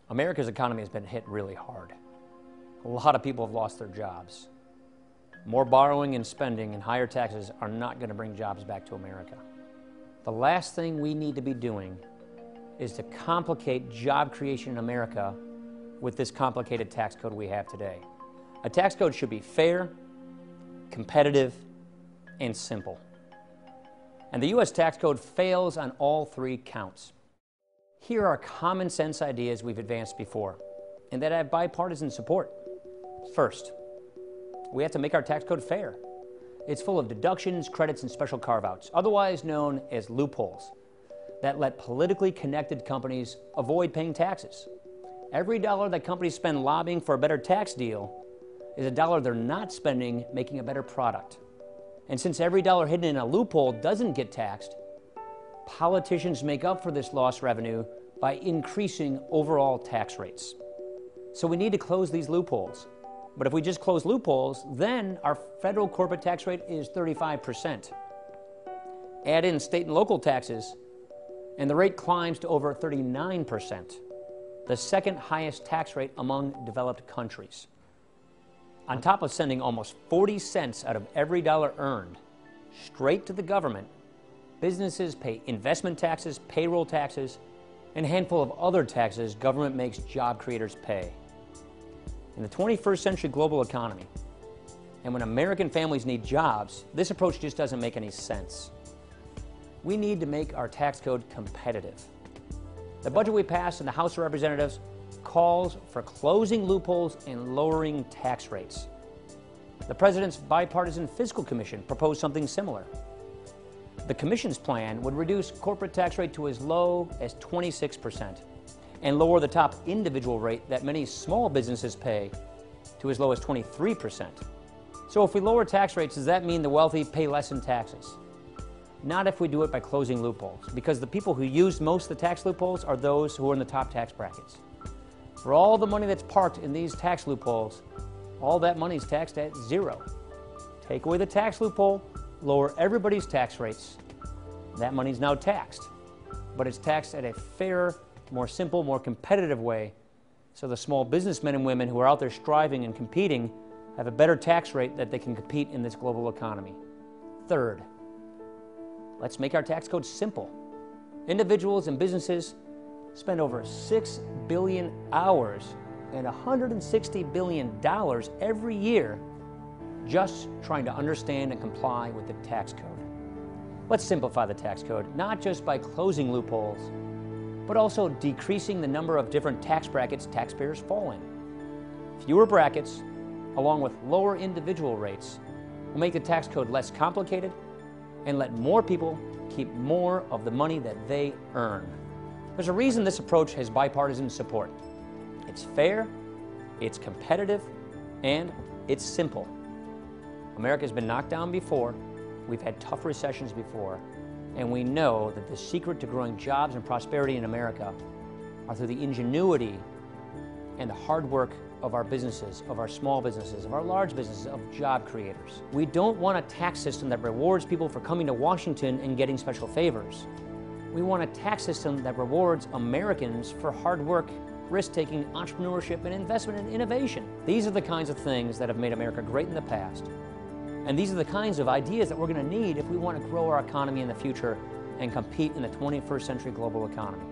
America's economy has been hit really hard. A lot of people have lost their jobs. More borrowing and spending and higher taxes are not going to bring jobs back to America. The last thing we need to be doing is to complicate job creation in America with this complicated tax code we have today. A tax code should be fair, competitive, and simple. And the U.S. tax code fails on all three counts. Here are common sense ideas we've advanced before and that have bipartisan support. First, we have to make our tax code fair. It's full of deductions, credits, and special carve-outs, otherwise known as loopholes, that let politically connected companies avoid paying taxes. Every dollar that companies spend lobbying for a better tax deal is a dollar they're not spending making a better product. And since every dollar hidden in a loophole doesn't get taxed, politicians make up for this lost revenue by increasing overall tax rates. So we need to close these loopholes. But if we just close loopholes, then our federal corporate tax rate is 35%. Add in state and local taxes, and the rate climbs to over 39%, the second highest tax rate among developed countries. On top of sending almost 40 cents out of every dollar earned straight to the government, businesses pay investment taxes, payroll taxes, and a handful of other taxes government makes job creators pay. In the 21st century global economy, and when American families need jobs, this approach just doesn't make any sense. We need to make our tax code competitive. The budget we passed in the House of Representatives calls for closing loopholes and lowering tax rates. The President's Bipartisan Fiscal Commission proposed something similar. The Commission's plan would reduce corporate tax rate to as low as 26% and lower the top individual rate that many small businesses pay to as low as 23%. So if we lower tax rates, does that mean the wealthy pay less in taxes? Not if we do it by closing loopholes, because the people who use most of the tax loopholes are those who are in the top tax brackets. For all the money that's parked in these tax loopholes, all that money is taxed at zero. Take away the tax loophole, lower everybody's tax rates. That money's now taxed, but it's taxed at a fairer, more simple, more competitive way, so the small businessmen and women who are out there striving and competing have a better tax rate that they can compete in this global economy. Third, let's make our tax code simple. Individuals and businesses spend over 6 billion hours and $160 billion every year just trying to understand and comply with the tax code. Let's simplify the tax code, not just by closing loopholes, but also decreasing the number of different tax brackets taxpayers fall in. Fewer brackets, along with lower individual rates, will make the tax code less complicated and let more people keep more of the money that they earn. There's a reason this approach has bipartisan support. It's fair, it's competitive, and it's simple. America's been knocked down before, we've had tough recessions before, and we know that the secret to growing jobs and prosperity in America are through the ingenuity and the hard work of our businesses, of our small businesses, of our large businesses, of job creators. We don't want a tax system that rewards people for coming to Washington and getting special favors. We want a tax system that rewards Americans for hard work, risk-taking, entrepreneurship, and investment in innovation. These are the kinds of things that have made America great in the past. And these are the kinds of ideas that we're going to need if we want to grow our economy in the future and compete in the 21st century global economy.